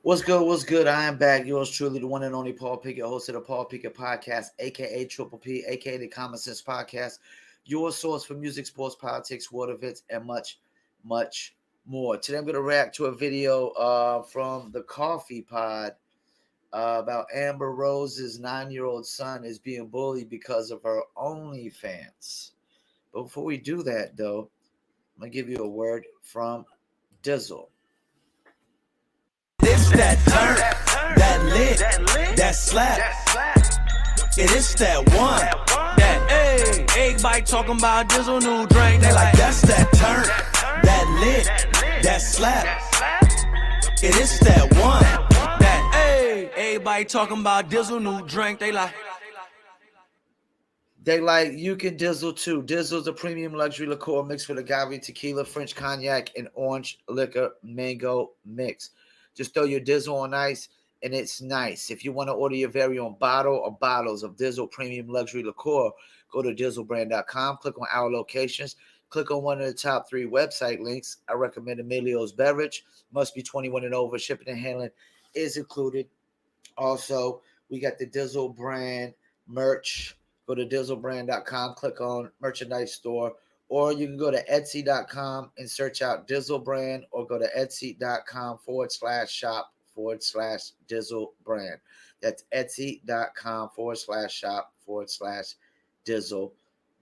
What's good? What's good? I am back. Yours truly, the one and only Paul Pickett, host of the Paul Pickett Podcast, aka Triple P, aka the Common Sense Podcast, your source for music, sports, politics, world events, and much, much more. Today, I'm going to react to a video from the Coffee Pod about Amber Rose's 9-year-old son is being bullied because of her OnlyFans. But before we do that, though, I'm going to give you a word from Dizzle. It's that turn, that lit, that slap. It is that one, that everybody talking about Dizzle new drink. They like that's that turn, that lit, that slap. It is that one, that everybody talking about Dizzle new drink. They like you can Dizzle too. Dizzle's a premium luxury liqueur mixed with agave, tequila, French cognac, and orange liquor mango mix. Just throw your Dizzle on ice, and it's nice. If you want to order your very own bottle or bottles of Dizzle Premium Luxury Liqueur, go to DizzleBrand.com, click on our locations, click on one of the top 3 website links. I recommend Emilio's Beverage. Must be 21 and over. Shipping and handling is included. Also, we got the Dizzle Brand merch. Go to DizzleBrand.com, click on Merchandise Store. Or you can go to Etsy.com and search out Dizzle Brand, or go to Etsy.com/shop/Dizzle Brand. That's Etsy.com/shop/Dizzle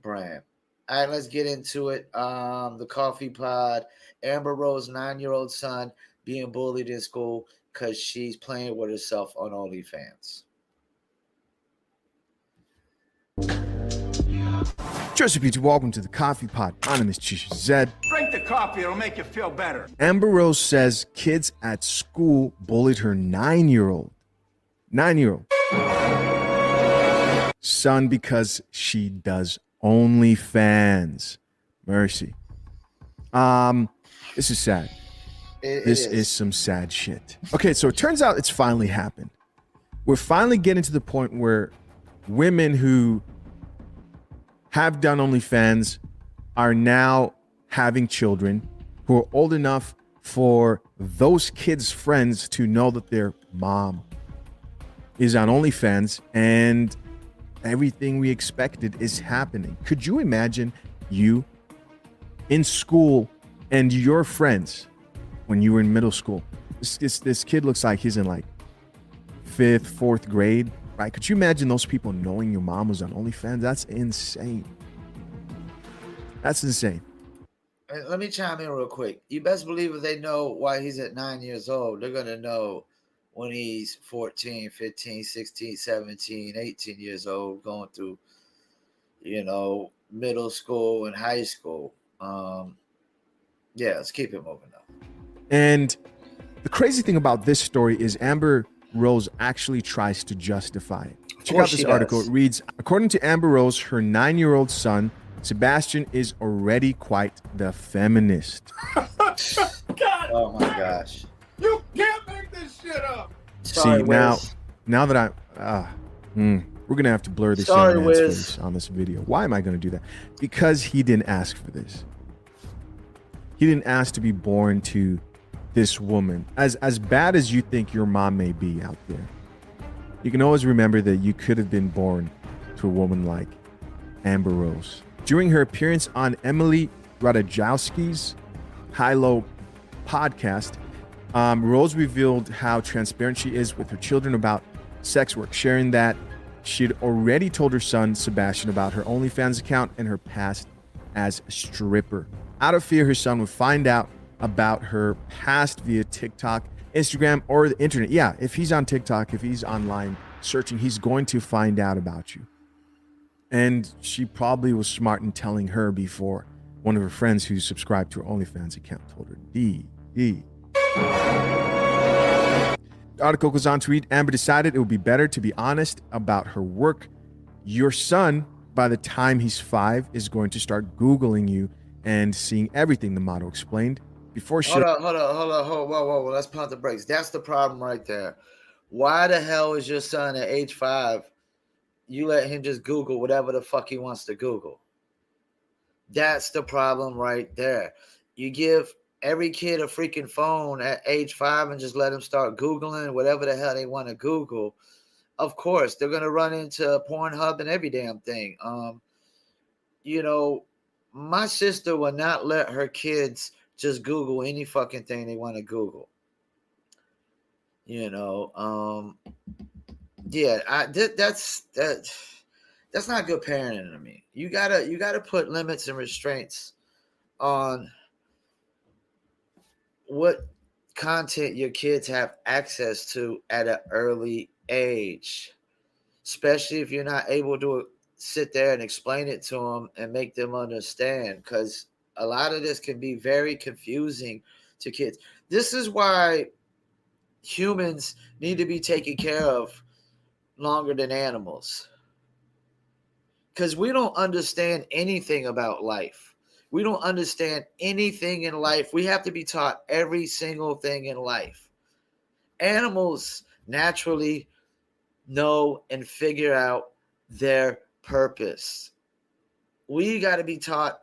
Brand. All right, let's get into it. The Coffee Pod. Amber Rose, 9-year-old son, being bullied in school because she's playing with herself on OnlyFans. Joseph Peter, welcome to the Coffee Pod. My name is Chisha Zed. Drink the coffee, it'll make you feel better. Amber Rose says kids at school bullied her 9-year-old son because she does OnlyFans. Mercy. This is sad. This is some sad shit. Okay, so it turns out it's finally happened. We're finally getting to the point where women who have done OnlyFans are now having children who are old enough for those kids' friends to know that their mom is on OnlyFans, and everything we expected is happening. Could you imagine you in school and your friends when you were in middle school? This kid looks like he's in like 5th, 4th grade. Right? Could you imagine those people knowing your mom was on OnlyFans? That's insane. That's insane. Let me chime in real quick. You best believe if they know why he's at 9 years old, they're going to know when he's 14, 15, 16, 17, 18 years old, going through, middle school and high school. Yeah, let's keep it moving though. And the crazy thing about this story is Amber Rose actually tries to justify it. Check out this article. It reads, according to Amber Rose, her 9-year-old son, Sebastian, is already quite the feminist. God, oh my gosh. You can't make this shit up. Sorry, see, now that we're going to have to blur this young man's face on this video. Why am I going to do that? Because he didn't ask for this. He didn't ask to be born to this woman. As bad as you think your mom may be out there, you can always remember that you could have been born to a woman like Amber Rose. During her appearance on Emily Ratajkowski's High Low podcast, Rose revealed how transparent she is with her children about sex work, sharing that she'd already told her son Sebastian about her OnlyFans account and her past as a stripper. Out of fear her son would find out about her past via TikTok, Instagram, or the internet. Yeah, if he's on TikTok, if he's online searching, he's going to find out about you. And she probably was smart in telling her before one of her friends who subscribed to her OnlyFans account told her. The article goes on to read, Amber decided it would be better to be honest about her work. Your son, by the time he's 5, is going to start Googling you and seeing everything, the model explained. Before she... Hold on. Whoa. Let's pump the brakes. That's the problem right there. Why the hell is your son at age 5? You let him just Google whatever the fuck he wants to Google. That's the problem right there. You give every kid a freaking phone at age 5 and just let them start Googling whatever the hell they want to Google, of course, they're going to run into Pornhub and every damn thing. You know, my sister will not let her kids just Google any fucking thing they want to Google. You know, yeah, that's not good parenting to me. You gotta put limits and restraints on what content your kids have access to at an early age, especially if you're not able to sit there and explain it to them and make them understand, because a lot of this can be very confusing to kids. This is why humans need to be taken care of longer than animals, because we don't understand anything about life. We don't understand anything in life. We have to be taught every single thing in life. Animals naturally know and figure out their purpose. We got to be taught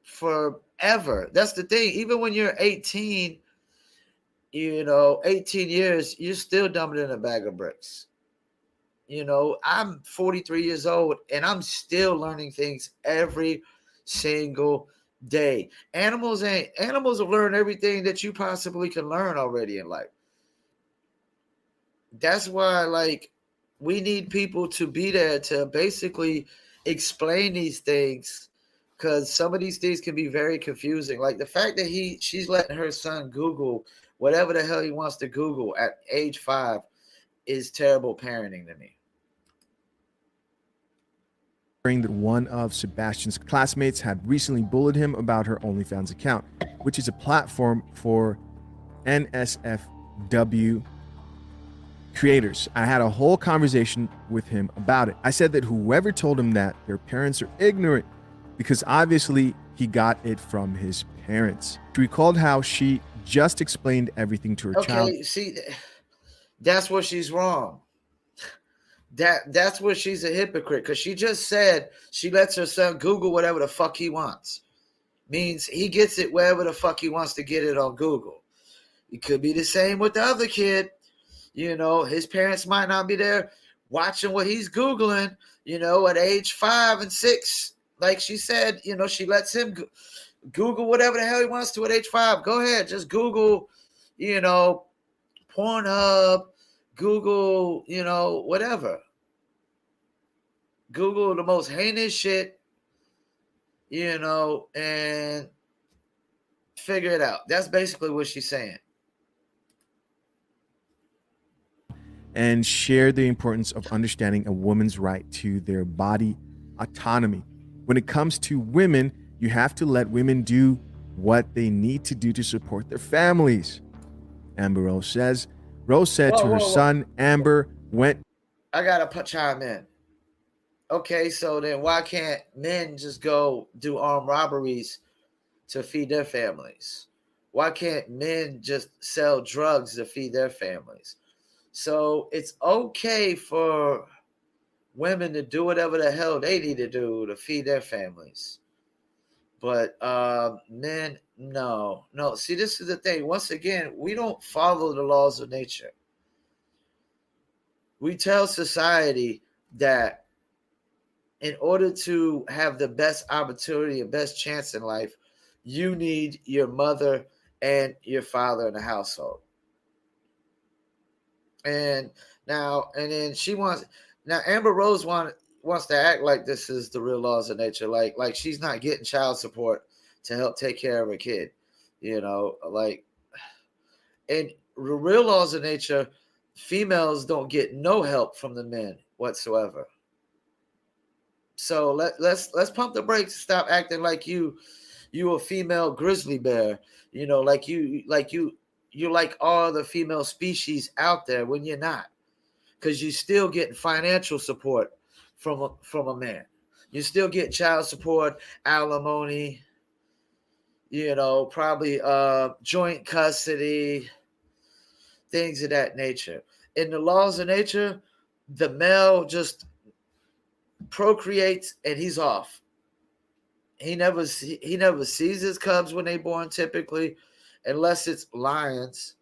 forever. That's the thing. Even when you're 18, 18 years, you're still dumber than a bag of bricks. I'm 43 years old and I'm still learning things every single day. Animals have learned everything that you possibly can learn already in life. That's why, we need people to be there to basically explain these things, because some of these things can be very confusing. Like the fact that she's letting her son Google whatever the hell he wants to Google at age 5 is terrible parenting to me. That one of Sebastian's classmates had recently bullied him about her OnlyFans account, which is a platform for NSFW creators. I had a whole conversation with him about it. I said that whoever told him that, their parents are ignorant, because obviously he got it from his parents. She recalled how she just explained everything to her child. Okay, see, that's where she's wrong. That's where she's a hypocrite, because she just said she lets her son Google whatever the fuck he wants. Means he gets it wherever the fuck he wants to get it on Google. It could be the same with the other kid. His parents might not be there watching what he's Googling, at age 5 and 6. Like she said, she lets him Google whatever the hell he wants to at age 5. Go ahead, just Google, Pornhub, Google, whatever. Google the most heinous shit, and figure it out. That's basically what she's saying. And share the importance of understanding a woman's right to their body autonomy. When it comes to women, you have to let women do what they need to do to support their families. Amber Rose says. Rose said to her son, Amber went. I got to chime in. Okay, so then why can't men just go do armed robberies to feed their families? Why can't men just sell drugs to feed their families? So it's okay for women to do whatever the hell they need to do to feed their families. But men, no. See, this is the thing. Once again, we don't follow the laws of nature. We tell society that in order to have the best opportunity and best chance in life, you need your mother and your father in the household. And then she wants. Now Amber Rose wants to act like this is the real laws of nature, like she's not getting child support to help take care of her kid, and the real laws of nature, females don't get no help from the men whatsoever. So let's pump the brakes and stop acting like you a female grizzly bear, you're like all the female species out there when you're not, because you're still getting financial support from a man. You still get child support, alimony, probably joint custody, things of that nature. In the laws of nature, the male just procreates and he's off. He never sees his cubs when they're born typically, unless it's lions.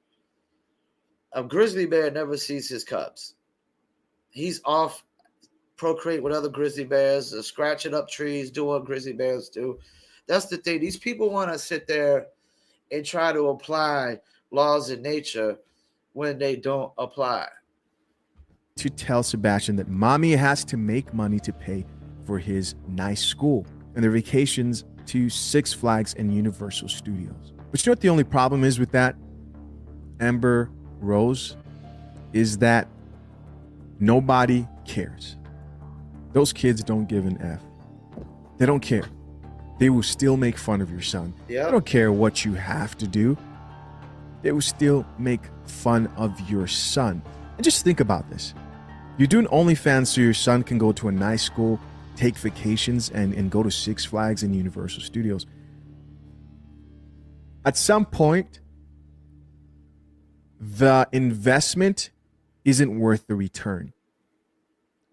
A grizzly bear never sees his cubs. He's off procreate with other grizzly bears, scratching up trees, doing what grizzly bears do. That's the thing. These people want to sit there and try to apply laws in nature when they don't apply. To tell Sebastian that mommy has to make money to pay for his nice school and their vacations to Six Flags and Universal Studios. But you know what the only problem is with that, Amber Rose, is that nobody cares. Those kids don't give an F. They don't care. They will still make fun of your son. Yep. They don't care what you have to do. They will still make fun of your son. And just think about this. You're doing OnlyFans so your son can go to a nice school, take vacations, and go to Six Flags and Universal Studios. At some point, the investment isn't worth the return.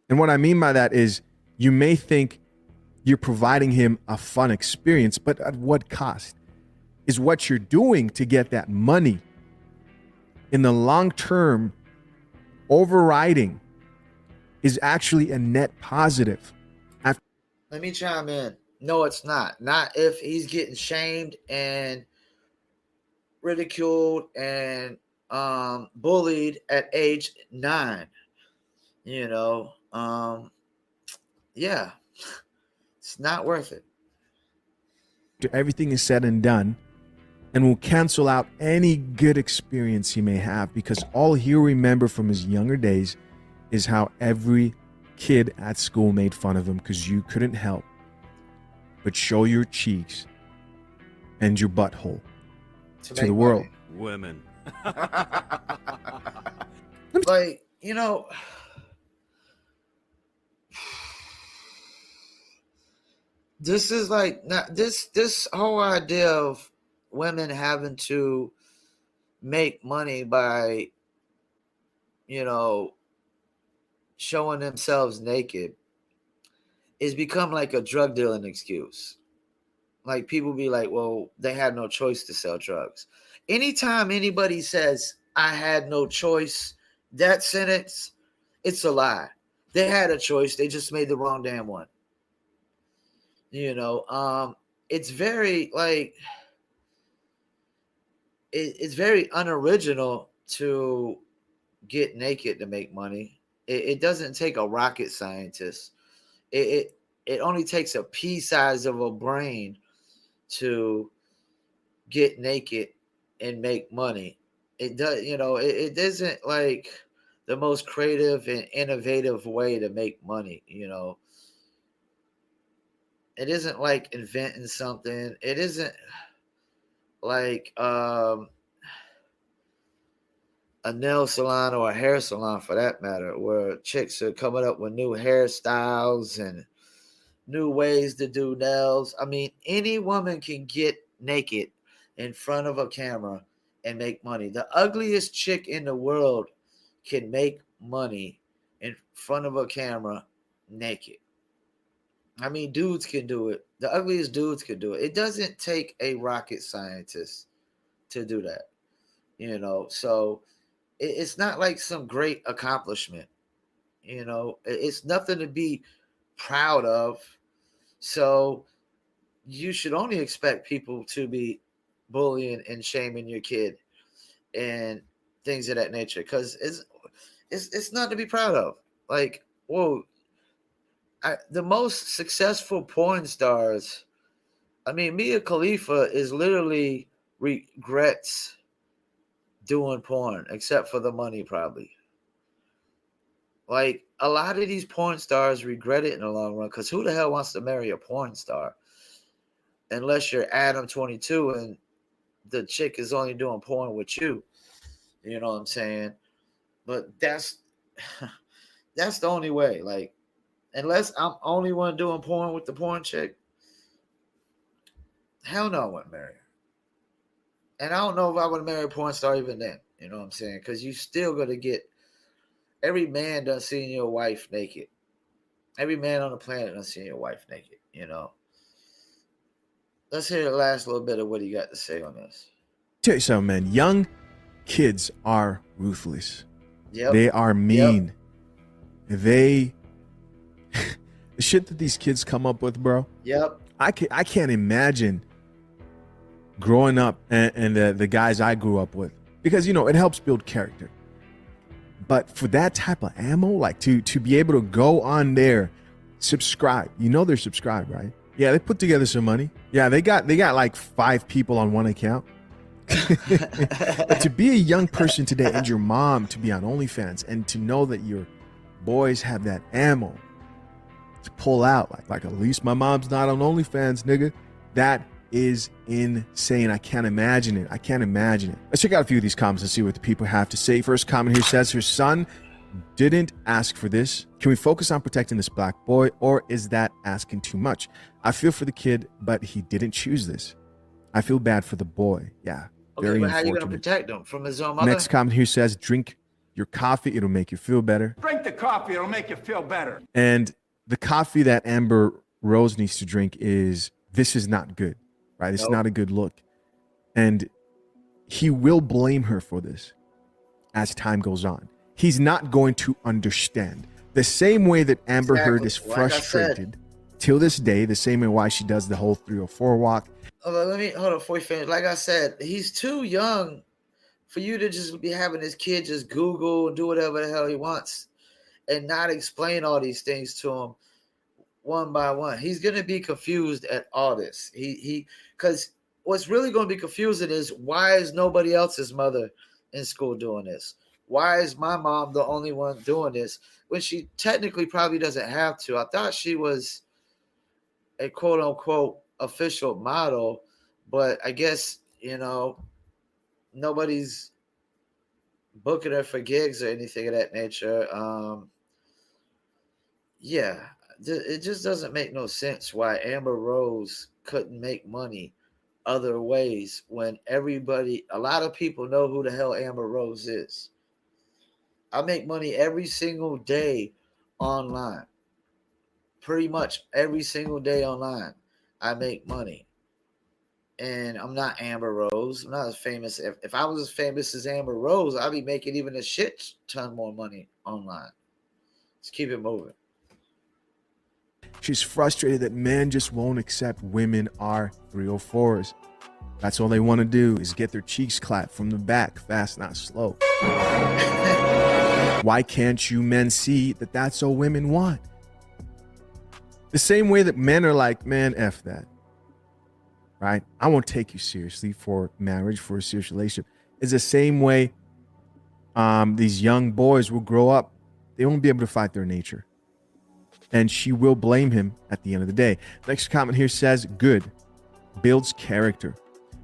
And what I mean by that is you may think you're providing him a fun experience, but at what cost? Is what you're doing to get that money in the long term overriding is actually a net positive. Let me chime in. No, it's not. Not if he's getting shamed and ridiculed and bullied at age 9. You know, yeah, it's not worth it. Everything is said and done, and will cancel out any good experience he may have, because all he'll remember from his younger days is how every kid at school made fun of him because you couldn't help but show your cheeks and your butthole to the world. Women. Like, you know, this is like not this whole idea of women having to make money by, you know, showing themselves naked is become like a drug dealing excuse. Like, people be like, well, they had no choice to sell drugs. Anytime anybody says I had no choice, that sentence, it's a lie. They had a choice, they just made the wrong damn one. You know, it's very like it's very unoriginal to get naked to make money. It doesn't take a rocket scientist. It only takes a pea size of a brain to get naked and make money. It does, you know, it isn't like the most creative and innovative way to make money, you know. It isn't like inventing something. It isn't like a nail salon or a hair salon, for that matter, where chicks are coming up with new hairstyles and new ways to do nails. I mean, any woman can get naked in front of a camera and make money. The ugliest chick in the world can make money in front of a camera naked. I mean, dudes can do it. The ugliest dudes can do it. It doesn't take a rocket scientist to do that, you know. So it's not like some great accomplishment, you know. It's nothing to be proud of. So you should only expect people to be bullying and shaming your kid and things of that nature, because it's not to be proud of. Like, whoa. The most successful porn stars, I mean, Mia Khalifa is literally regrets doing porn, except for the money, probably. Like, a lot of these porn stars regret it in the long run, because who the hell wants to marry a porn star? Unless you're Adam 22 and the chick is only doing porn with you. You know what I'm saying? But that's the only way. Like, unless I'm only one doing porn with the porn chick, hell no, I wouldn't marry her. And I don't know if I would marry a porn star even then. You know what I'm saying? Because you still going to get, every man done seen your wife naked. Every man on the planet done seen your wife naked, you know. Let's hear the last little bit of what he got to say on this. Tell you something, man. Young kids are ruthless. Yep. They are mean. They the shit that these kids come up with, bro. Yep. I can't imagine growing up and the guys I grew up with, because you know it helps build character. But for that type of ammo, like to be able to go on there, subscribe. You know they're subscribed, right? Yeah, they put together some money. Yeah, they got like 5 people on one account. But to be a young person today and your mom to be on OnlyFans and to know that your boys have that ammo to pull out, like at least my mom's not on OnlyFans, nigga. That is insane. I can't imagine it. I can't imagine it. Let's check out a few of these comments and see what the people have to say. First comment here says her son didn't ask for this. Can we focus on protecting this black boy, or is that asking too much? I feel for the kid, but he didn't choose this. I feel bad for the boy. Yeah. Okay, but how are you going to protect him from his own mother? Next comment here says, drink your coffee. It'll make you feel better. Drink the coffee. It'll make you feel better. And the coffee that Amber Rose needs to drink is, this is not good, right? It's not a good look. And he will blame her for this as time goes on. He's not going to understand. The same way that Amber Heard is frustrated till this day, the same way why she does the whole 304 walk. Let me hold on before you finish. Like I said, he's too young for you to just be having his kid just Google and do whatever the hell he wants and not explain all these things to him one by one. He's going to be confused at all this. Because what's really going to be confusing is, why is nobody else's mother in school doing this? Why is my mom the only one doing this when she technically probably doesn't have to? I thought she was a quote unquote official model, but I guess, you know, nobody's booking her for gigs or anything of that nature. Yeah, it just doesn't make no sense why Amber Rose couldn't make money other ways when a lot of people know who the hell Amber Rose is. I make money every single day online. Pretty much every single day online, I make money. And I'm not Amber Rose. I'm not as famous. If I was as famous as Amber Rose, I'd be making even a shit ton more money online. Let's keep it moving. She's frustrated that men just won't accept women are 304s. That's all they want to do is get their cheeks clapped from the back, fast, not slow. Why can't you men see that that's all women want? The same way that men are like, man, F that. Right? I won't take you seriously for marriage, for a serious relationship. It's the same way these young boys will grow up. They won't be able to fight their nature. And she will blame him at the end of the day. Next comment here says, good. Builds character.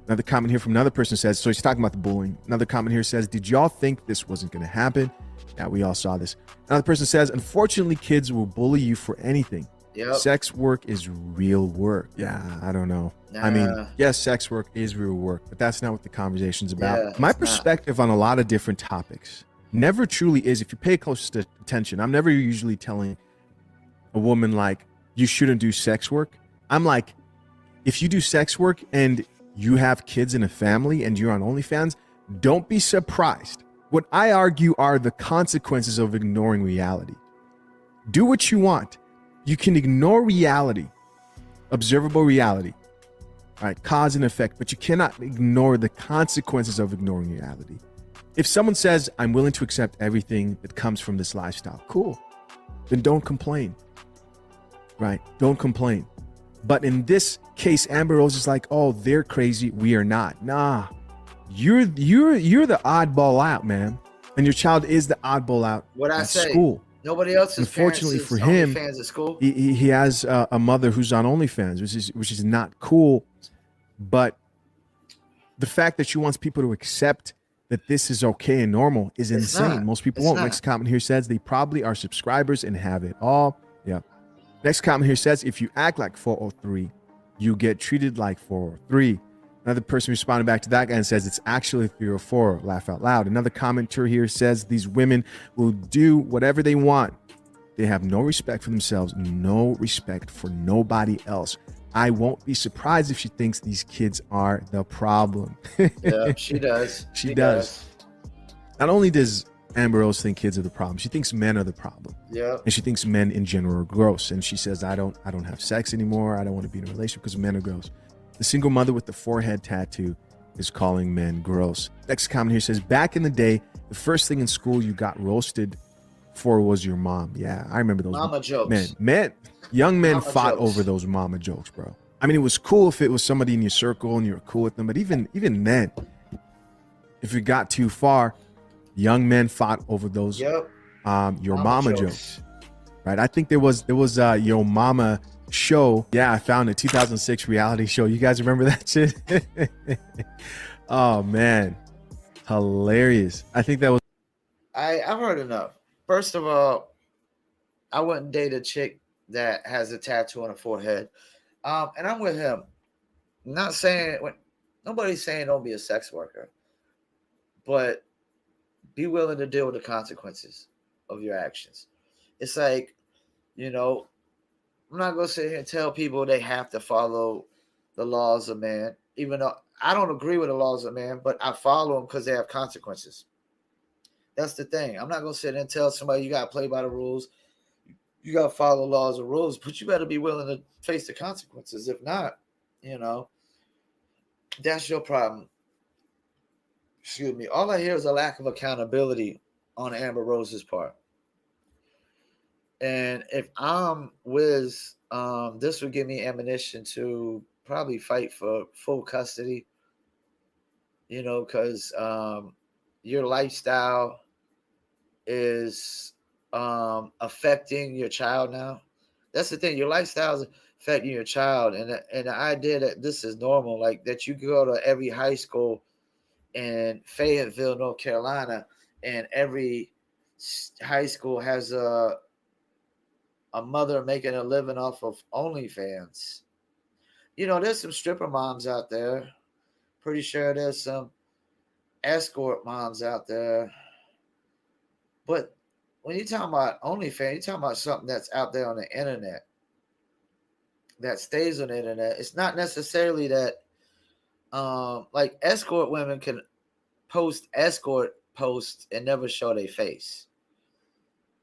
Another comment here from another person says, so he's talking about the bullying. Another comment here says, did y'all think this wasn't going to happen? Yeah, we all saw this. Another person says, unfortunately, kids will bully you for anything. Yep. Sex work is real work. Yeah, I don't know. I mean, yes, sex work is real work, but that's not what the conversation's about. Yeah, my perspective on a lot of different topics never truly is, if you pay close attention, I'm never usually telling a woman like, you shouldn't do sex work. I'm like, if you do sex work and you have kids and a family and you're on OnlyFans, don't be surprised. What I argue are the consequences of ignoring reality. Do what you want. You can ignore reality, observable reality, right? Cause and effect, but you cannot ignore the consequences of ignoring reality. If someone says, I'm willing to accept everything that comes from this lifestyle, cool. Then don't complain, right? Don't complain. But in this case, Amber Rose is like, oh, they're crazy. We are not. Nah, you're the oddball out, man. And your child is the oddball out at school. Nobody else is. Unfortunately for him, fans at school. He has a mother who's on OnlyFans, which is not cool. But the fact that she wants people to accept that this is okay and normal is insane. Most people won't. Next comment here says they probably are subscribers and have it all. Yeah. Next comment here says, if you act like 403, you get treated like 403. Another person responded back to that guy and says, it's actually 304. Laugh out loud. Another commenter here says, these women will do whatever they want. They have no respect for themselves, no respect for nobody else. I won't be surprised if she thinks these kids are the problem. Yeah, she does. She does. Not only does Amber Rose think kids are the problem, she thinks men are the problem. Yeah. And she thinks men in general are gross. And she says, I don't have sex anymore. I don't want to be in a relationship because men are gross. The single mother with the forehead tattoo is calling men gross. Next comment here says, back in the day, the first thing in school you got roasted for was your mom. Yeah, I remember those mama jokes. Young men mama fought jokes. over those mama jokes, bro. I mean, it was cool if it was somebody in your circle and you were cool with them, but even then, if it got too far, young men fought over those your mama jokes. Right? I think there was Yo Mama show. Yeah, I found a 2006 reality show. You guys remember that shit? Oh man, hilarious. I think that was. I've heard enough. First of all, I wouldn't date a chick that has a tattoo on her forehead. And I'm with him. I'm not saying, nobody's saying don't be a sex worker, but be willing to deal with the consequences of your actions. It's like, I'm not going to sit here and tell people they have to follow the laws of man, even though I don't agree with the laws of man, but I follow them because they have consequences. That's the thing. I'm not going to sit and tell somebody you got to play by the rules. You got to follow laws and rules, but you better be willing to face the consequences. If not, that's your problem. Excuse me. All I hear is a lack of accountability on Amber Rose's part. And if I'm Wiz, this would give me ammunition to probably fight for full custody, because your lifestyle is affecting your child now. That's the thing. Your lifestyle is affecting your child. And the idea that this is normal, like that you go to every high school in Fayetteville, North Carolina, and every high school has a mother making a living off of OnlyFans. There's some stripper moms out there. Pretty sure there's some escort moms out there. But when you're talking about OnlyFans, you're talking about something that's out there on the internet, that stays on the internet. It's not necessarily that, like escort women can post escort posts and never show their face.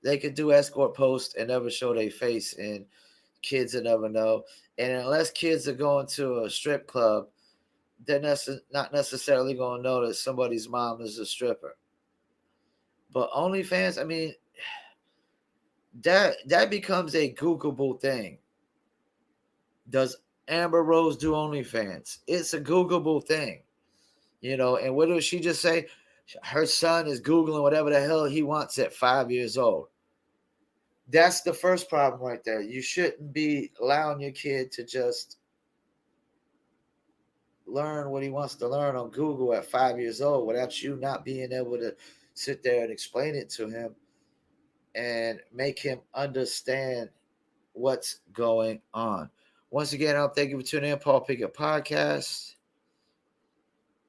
They could do escort posts and never show their face, and kids will never know. And unless kids are going to a strip club, they're not necessarily going to know that somebody's mom is a stripper. But OnlyFans, I mean, that becomes a Googleable thing. Does Amber Rose do OnlyFans? It's a Googleable thing, And what does she just say? Her son is Googling whatever the hell he wants at 5 years old. That's the first problem right there. You shouldn't be allowing your kid to just learn what he wants to learn on Google at 5 years old without you not being able to sit there and explain it to him and make him understand what's going on. Once again, I'll thank you for tuning in. Paul Pickett Podcast.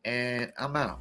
And I'm out.